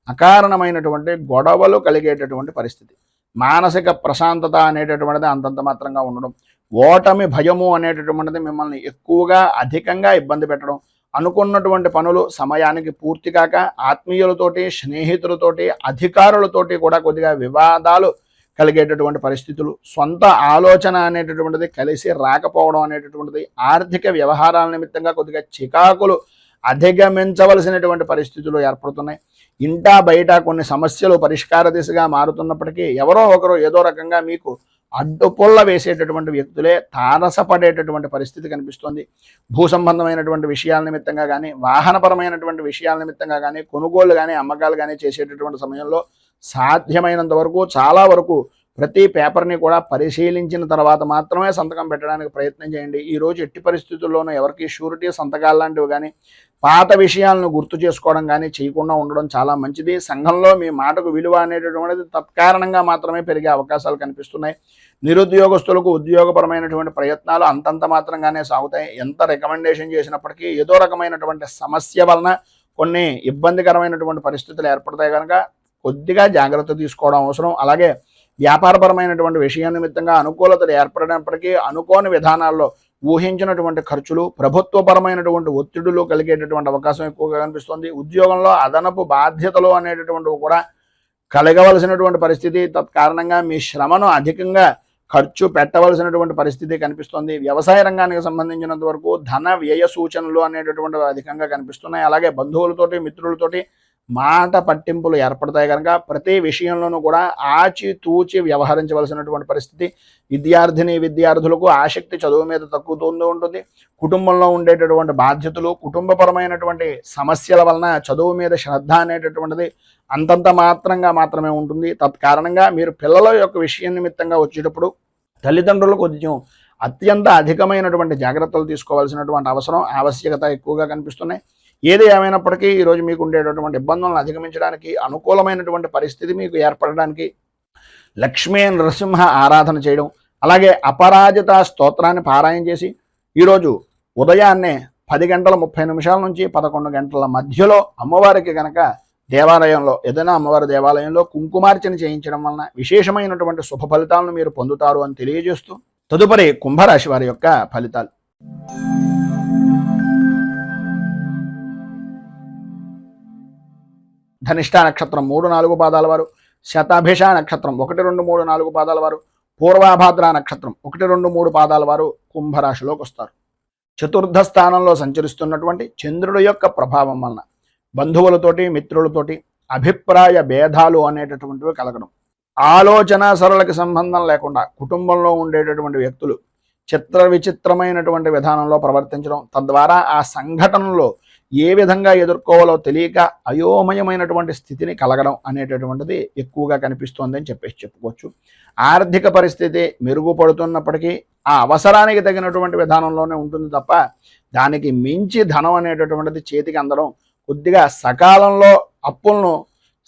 A: అకారణమైనటువంటి గొడవలు కలిగేటటువంటి పరిస్థితి, మానసిక ప్రశాంతత అనేటటువంటిది అంతంత మాత్రంగా ఉండడం, ఓటమి భయము అనేటటువంటిది మిమ్మల్ని ఎక్కువగా అధికంగా ఇబ్బంది పెట్టడం, అనుకున్నటువంటి పనులు సమయానికి పూర్తి కాక ఆత్మీయులతోటి స్నేహితులతోటి అధికారులతోటి కూడా కొద్దిగా వివాదాలు కలిగేటటువంటి పరిస్థితులు, సొంత ఆలోచన అనేటటువంటిది కలిసి రాకపోవడం అనేటటువంటిది, ఆర్థిక వ్యవహారాల నిమిత్తంగా కొద్దిగా చికాకులు అధిగమించవలసినటువంటి పరిస్థితులు ఏర్పడుతున్నాయి. ఇంటా బయట కొన్ని సమస్యలు పరిష్కార దిశగా మారుతున్నప్పటికీ ఎవరో ఒకరు ఏదో రకంగా మీకు అడ్డుపుల్ల వేసేటటువంటి వ్యక్తులే తారసపడేటటువంటి పరిస్థితి కనిపిస్తుంది. భూ సంబంధమైనటువంటి విషయాల నిమిత్తంగా కానీ వాహనపరమైనటువంటి విషయాల నిమిత్తంగా కానీ కొనుగోలు కానీ అమ్మకాలు కానీ చేసేటటువంటి సమయంలో సాధ్యమైనంత వరకు చాలా వరకు ప్రతి పేపర్ని కూడా పరిశీలించిన తర్వాత మాత్రమే సంతకం పెట్టడానికి ప్రయత్నం చేయండి. ఈరోజు ఎట్టి పరిస్థితుల్లోనూ ఎవరికి షూరిటీ సంతకాలు లాంటివి కానీ పాత విషయాలను గుర్తు చేసుకోవడం కానీ చేయకుండా ఉండడం చాలా మంచిది. సంఘంలో మీ మాటకు విలువ అనేటటువంటిది తత్కారణంగా మాత్రమే పెరిగే అవకాశాలు కనిపిస్తున్నాయి. నిరుద్యోగస్తులకు ఉద్యోగపరమైనటువంటి ప్రయత్నాలు అంతంత మాత్రంగానే సాగుతాయి. ఎంత రికమెండేషన్ చేసినప్పటికీ ఏదో రకమైనటువంటి సమస్య వలన కొన్ని ఇబ్బందికరమైనటువంటి పరిస్థితులు ఏర్పడతాయి. కనుక కొద్దిగా జాగ్రత్త తీసుకోవడం అవసరం. అలాగే వ్యాపారపరమైనటువంటి విషయం నిమిత్తంగా అనుకూలతలు ఏర్పడినప్పటికీ అనుకోని విధానాల్లో ఊహించినటువంటి ఖర్చులు, ప్రభుత్వపరమైనటువంటి ఒత్తిడులు కలిగేటటువంటి అవకాశం ఎక్కువగా కనిపిస్తుంది. ఉద్యోగంలో అదనపు బాధ్యతలు అనేటటువంటివి కూడా కలగవలసినటువంటి పరిస్థితి, తత్కారణంగా మీ శ్రమను అధికంగా ఖర్చు పెట్టవలసినటువంటి పరిస్థితి కనిపిస్తుంది. వ్యవసాయ రంగానికి సంబంధించినంత వరకు ధన వ్యయ సూచనలు అనేటటువంటివి అధికంగా కనిపిస్తున్నాయి. అలాగే బంధువులతోటి మిత్రులతోటి మాట పట్టింపులు ఏర్పడతాయి. కనుక ప్రతి విషయంలోనూ కూడా ఆచితూచి వ్యవహరించవలసినటువంటి పరిస్థితి. విద్యార్థులకు ఆసక్తి చదువు మీద తగ్గుతూ ఉంటుంది. కుటుంబంలో ఉండేటటువంటి బాధ్యతలు, కుటుంబపరమైనటువంటి సమస్యల వలన చదువు మీద శ్రద్ధ అనేటటువంటిది అంతంత మాత్రమే ఉంటుంది. తత్కారణంగా మీరు పిల్లల యొక్క విషయం నిమిత్తంగా వచ్చేటప్పుడు తల్లిదండ్రులు కొంచెం అత్యంత అధికమైనటువంటి జాగ్రత్తలు తీసుకోవాల్సినటువంటి ఆవశ్యకత ఎక్కువగా కనిపిస్తున్నాయి. ఏది ఏమైనప్పటికీ ఈరోజు మీకు ఉండేటటువంటి ఇబ్బందులను అధిగమించడానికి అనుకూలమైనటువంటి పరిస్థితి మీకు ఏర్పడడానికి లక్ష్మీ నరసింహ ఆరాధన చేయడం, అలాగే అపరాజిత స్తోత్రాన్ని పారాయణ చేసి ఈరోజు ఉదయాన్నే 10:30 నుంచి 11 గంటల మధ్యలో అమ్మవారికి కనుక దేవాలయంలో ఏదైనా అమ్మవారి దేవాలయంలో కుంకుమార్చన చేయించడం వలన విశేషమైనటువంటి శుభ ఫలితాలను మీరు పొందుతారు అని తెలియజేస్తూ తదుపరి కుంభరాశి వారి యొక్క ఫలితాలు. ధనిష్ట నక్షత్రం 3, 4 పాదాల వారు, శతభిష నక్షత్రం 1, 2, 3, 4 పాదాల వారు, పూర్వాభాద్ర నక్షత్రం 1, 2, 3 పాదాల వారు కుంభరాశిలోకి వస్తారు. చతుర్థ స్థానంలో సంచరిస్తున్నటువంటి చంద్రుడి యొక్క ప్రభావం వలన బంధువులతోటి మిత్రులతోటి అభిప్రాయ భేదాలు అనేటటువంటివి కలగడం, ఆలోచన సరళకి సంబంధం లేకుండా కుటుంబంలో ఉండేటటువంటి వ్యక్తులు చిత్ర విచిత్రమైనటువంటి విధానంలో ప్రవర్తించడం, తద్వారా ఆ సంఘటనలో ఏ విధంగా ఎదుర్కోవాలో తెలియక అయోమయమైనటువంటి స్థితిని కలగడం అనేటటువంటిది ఎక్కువగా కనిపిస్తోంది అని చెప్పుకోవచ్చు. ఆర్థిక పరిస్థితి మెరుగుపడుతున్నప్పటికీ ఆ అవసరానికి తగినటువంటి విధానంలోనే ఉంటుంది తప్ప దానికి మించి ధనం అనేటటువంటిది చేతికి అందడం, కొద్దిగా సకాలంలో అప్పులను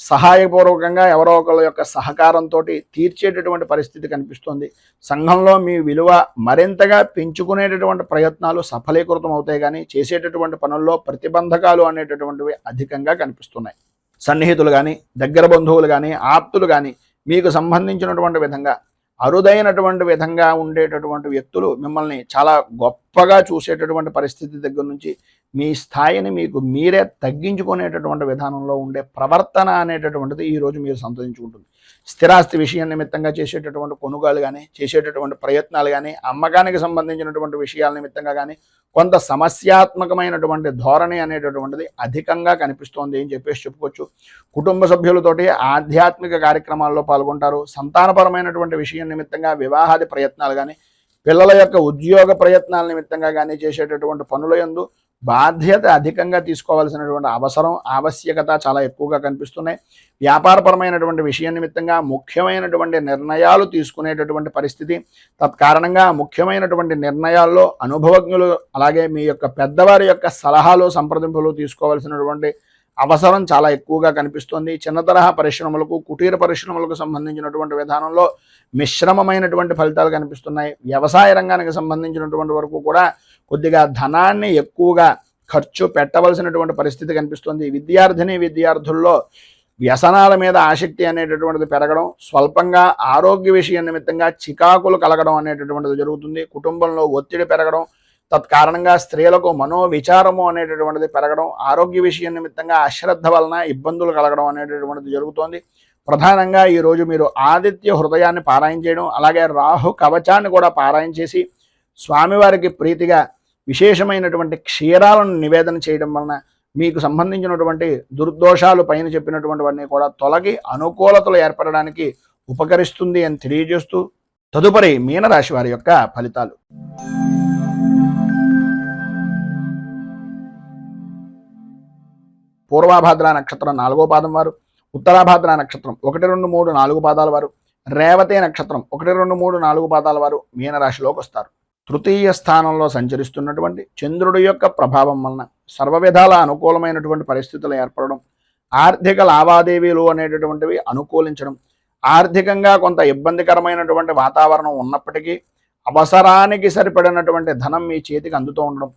A: సహాయపూర్వకంగా ఎవరో ఒకళ్ళ యొక్క సహకారంతో తీర్చేటటువంటి పరిస్థితి కనిపిస్తుంది. సంఘంలో మీ విలువ మరింతగా పెంచుకునేటటువంటి ప్రయత్నాలు సఫలీకృతం అవుతాయి, కానీ చేసేటటువంటి పనుల్లో ప్రతిబంధకాలు అనేటటువంటివి అధికంగా కనిపిస్తున్నాయి. సన్నిహితులు కానీ, దగ్గర బంధువులు కానీ, ఆప్తులు కానీ మీకు సంబంధించినటువంటి విధంగా అరుదైనటువంటి విధంగా ఉండేటటువంటి వ్యక్తులు మిమ్మల్ని చాలా గొప్పగా చూసేటటువంటి పరిస్థితి దగ్గర నుంచి మీ స్థాయిని మీకు మీరే తగ్గించుకునేటటువంటి విధానంలో ఉండే ప్రవర్తన అనేటటువంటిది ఈరోజు మీరు సంతరించుకుంటుంది. స్థిరాస్తి విషయం నిమిత్తంగా చేసేటటువంటి కొనుగోలు కానీ, చేసేటటువంటి ప్రయత్నాలు కానీ, అమ్మకానికి సంబంధించినటువంటి విషయాల నిమిత్తంగా కానీ కొంత సమస్యాత్మకమైనటువంటి ధోరణి అనేటటువంటిది అధికంగా కనిపిస్తోంది అని చెప్పుకోవచ్చు. కుటుంబ సభ్యులతోటి ఆధ్యాత్మిక కార్యక్రమాల్లో పాల్గొంటారు. సంతానపరమైనటువంటి విషయం నిమిత్తంగా వివాహాది ప్రయత్నాలు కానీ, పిల్లల యొక్క ఉద్యోగ ప్రయత్నాల నిమిత్తంగా కానీ చేసేటటువంటి పనుల యందు బాధ్యత అధికంగా తీసుకోవాల్సినటువంటి అవసరం, ఆవశ్యకత చాలా ఎక్కువగా కనిపిస్తున్నాయి. వ్యాపారపరమైనటువంటి విషయం నిమిత్తంగా ముఖ్యమైనటువంటి నిర్ణయాలు తీసుకునేటటువంటి పరిస్థితి, తత్కారణంగా ముఖ్యమైనటువంటి నిర్ణయాల్లో అనుభవజ్ఞులు అలాగే మీ యొక్క పెద్దవారి యొక్క సలహాలు సంప్రదింపులు తీసుకోవాల్సినటువంటి అవసరం చాలా ఎక్కువగా కనిపిస్తుంది. చిన్న తరహా పరిశ్రమలకు, కుటీర పరిశ్రమలకు సంబంధించినటువంటి విధానంలో మిశ్రమమైనటువంటి ఫలితాలు కనిపిస్తున్నాయి. వ్యవసాయ రంగానికి సంబంధించినటువంటి వరకు కూడా కొద్దిగా ధనాన్ని ఎక్కువగా ఖర్చు పెట్టవలసినటువంటి పరిస్థితి కనిపిస్తుంది. విద్యార్థుల్లో వ్యసనాల మీద ఆసక్తి అనేటటువంటిది పెరగడం, స్వల్పంగా ఆరోగ్య విషయం నిమిత్తంగా చికాకులు కలగడం అనేటటువంటిది జరుగుతుంది. కుటుంబంలో ఒత్తిడి పెరగడం, తత్కారణంగా స్త్రీలకు మనోవిచారము అనేటటువంటిది పెరగడం, ఆరోగ్య విషయం నిమిత్తంగా అశ్రద్ధ వలన ఇబ్బందులు కలగడం అనేటటువంటిది జరుగుతోంది. ప్రధానంగా ఈరోజు మీరు ఆదిత్య హృదయాన్ని పారాయణ చేయడం, అలాగే రాహు కవచాన్ని కూడా పారాయణ చేసి స్వామివారికి ప్రీతిగా విశేషమైనటువంటి క్షీరాలను నివేదన చేయడం వలన మీకు సంబంధించినటువంటి దుర్దోషాలు పైన చెప్పినటువంటివన్నీ కూడా తొలగి అనుకూలతలు ఏర్పడడానికి ఉపకరిస్తుంది అని తెలియజేస్తూ తదుపరి మీనరాశి వారి యొక్క ఫలితాలు. పూర్వాభాద్ర నక్షత్రం 4వ పాదం వారు, ఉత్తరాభాద్ర నక్షత్రం 1, 2, 3, 4 పాదాల వారు, రేవతే నక్షత్రం 1, 2, 3, 4 పాదాల వారు మీనరాశిలోకి వస్తారు. తృతీయ స్థానంలో సంచరిస్తున్నటువంటి చంద్రుడి యొక్క ప్రభావం వలన సర్వ విధాల అనుకూలమైనటువంటి పరిస్థితులు ఏర్పడడం, ఆర్థిక లావాదేవీలు అనేటటువంటివి అనుకూలించడం, ఆర్థికంగా కొంత ఇబ్బందికరమైనటువంటి వాతావరణం ఉన్నప్పటికీ అవసరానికి సరిపడినటువంటి ధనం మీ చేతికి అందుతూ ఉండడం,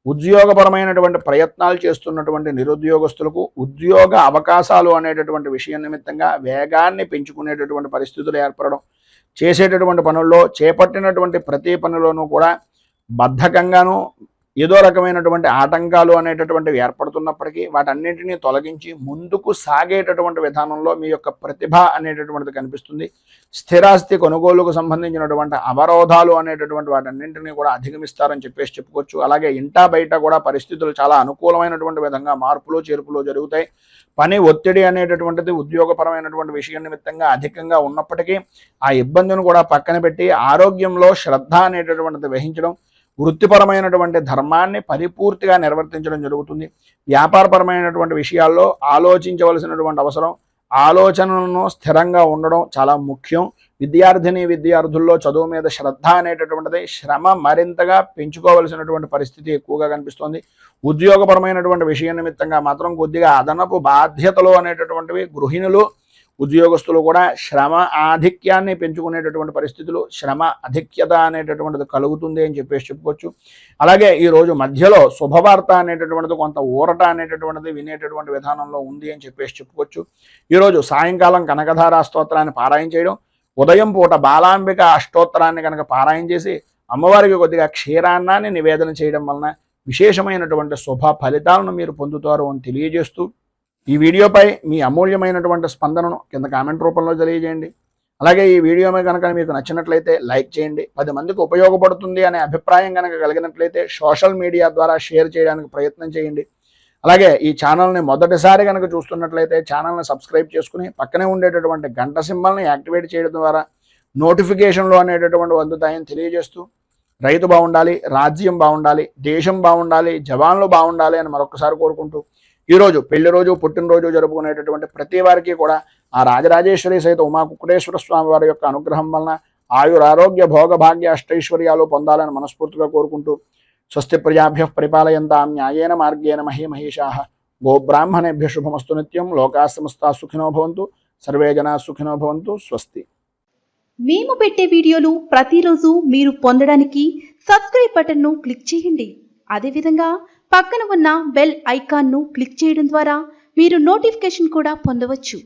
A: ఉద్యోగపరమైనటువంటి ప్రయత్నాలు చేస్తున్నటువంటి నిరుద్యోగస్తులకు ఉద్యోగ అవకాశాలు అనేటటువంటి విషయం నిమిత్తంగా వేగాన్ని పెంచుకునేటటువంటి పరిస్థితులు ఏర్పడడం, చేసేటటువంటి పనుల్లో చేపట్టినటువంటి ప్రతి పనిలోనూ కూడా బద్ధకంగాను ఏదో రకమైనటువంటి ఆటంకాలు అనేటటువంటివి ఏర్పడుతున్నప్పటికీ వాటన్నింటినీ తొలగించి ముందుకు సాగేటటువంటి విధానంలో మీ యొక్క ప్రతిభ అనేటటువంటిది కనిపిస్తుంది. స్థిరాస్తి కొనుగోలుకు సంబంధించినటువంటి అవరోధాలు అనేటటువంటి వాటన్నింటినీ కూడా అధిగమిస్తారని చెప్పుకోవచ్చు. అలాగే ఇంటా బయట కూడా పరిస్థితులు చాలా అనుకూలమైనటువంటి విధంగా మార్పులు చేర్పులు జరుగుతాయి. పని ఒత్తిడి అనేటటువంటిది ఉద్యోగపరమైనటువంటి విషయం నిమిత్తంగా అధికంగా ఉన్నప్పటికీ ఆ ఇబ్బందిని కూడా పక్కన పెట్టి ఆరోగ్యంలో శ్రద్ధ అనేటటువంటిది వహించడం, వృత్తిపరమైనటువంటి ధర్మాన్ని పరిపూర్తిగా నిర్వర్తించడం జరుగుతుంది. వ్యాపారపరమైనటువంటి విషయాల్లో ఆలోచించవలసినటువంటి అవసరం, ఆలోచనలను స్థిరంగా ఉండడం చాలా ముఖ్యం. విద్యార్థుల్లో చదువు మీద శ్రద్ధ అనేటటువంటిది శ్రమ మరింతగా పెంచుకోవలసినటువంటి పరిస్థితి ఎక్కువగా కనిపిస్తోంది. ఉద్యోగపరమైనటువంటి విషయం నిమిత్తంగా మాత్రం కొద్దిగా అదనపు బాధ్యతలు అనేటటువంటివి గృహిణులు ఉద్యోగస్తులు కూడా శ్రమ ఆధిక్యాన్ని పెంచుకునేటటువంటి పరిస్థితులు, శ్రమ అధిక్యత అనేటటువంటిది కలుగుతుంది అని చెప్పుకోవచ్చు. అలాగే ఈరోజు మధ్యలో శుభవార్త అనేటటువంటిది కొంత ఊరట అనేటటువంటిది వినేటటువంటి విధానంలో ఉంది అని చెప్పుకోవచ్చు. ఈరోజు సాయంకాలం కనకధారా స్తోత్రాన్ని పారాయణ చేయడం, ఉదయం పూట బాలాంబిక అష్టోత్తరాన్ని కనుక పారాయణ చేసి అమ్మవారికి కొద్దిగా క్షీరాన్నాన్ని నివేదన చేయడం వలన విశేషమైనటువంటి శుభ ఫలితాలను మీరు పొందుతారు అని తెలియజేస్తూ ఈ వీడియోపై మీ అమూల్యమైనటువంటి స్పందనను కింద కామెంట్ రూపంలో తెలియజేయండి. అలాగే ఈ వీడియో కనుక మీకు నచ్చినట్లయితే లైక్ చేయండి. 10 మందికి ఉపయోగపడుతుంది అనే అభిప్రాయం కనుక కలిగినట్లయితే సోషల్ మీడియా ద్వారా షేర్ చేయడానికి ప్రయత్నం చేయండి. అలాగే ఈ ఛానల్ని మొదటిసారి కనుక చూస్తున్నట్లయితే ఛానల్ని సబ్స్క్రైబ్ చేసుకుని పక్కనే ఉండేటటువంటి గంట సింబల్ని యాక్టివేట్ చేయడం ద్వారా నోటిఫికేషన్లు అనేటటువంటి అందుతాయని తెలియజేస్తూ, రైతు బాగుండాలి, రాజ్యం బాగుండాలి, దేశం బాగుండాలి, జవాన్లు బాగుండాలి అని మరొకసారి కోరుకుంటూ, ఈరోజు పెళ్లి రోజు, పుట్టినరోజు జరుపుకునేటటువంటి ప్రతి వారికి కూడా ఆ రాజరాజేశ్వరి సహిత ఉమా కుక్కుటేశ్వర స్వామి వారి యొక్క అనుగ్రహం వలన ఆయురారోగ్య భోగ భాగ్య అష్టైశ్వర్యాలు పొందాలని మనస్ఫూర్తిగా కోరుకుంటూ, స్వస్తి ప్రజాభ్యః పరిపాలయంతాం న్యాయేన మార్గేణ మహీమహీషాః గోబ్రాహ్మణేభ్యః శుభమస్తు నిత్యం. లోకాః సమస్తాః సుఖినో భవంతు, సర్వే జనాః సుఖినో భవంతు. స్వస్తి.
B: మేము పెట్టే వీడియోలు ప్రతిరోజు మీరు పొందడానికి సబ్స్క్రైబ్ బటన్ను క్లిక్ చేయండి. అదేవిధంగా పక్కన ఉన్న బెల్ ఐకాన్ను క్లిక్ చేయడం ద్వారా మీరు నోటిఫికేషన్ కూడా పొందవచ్చు.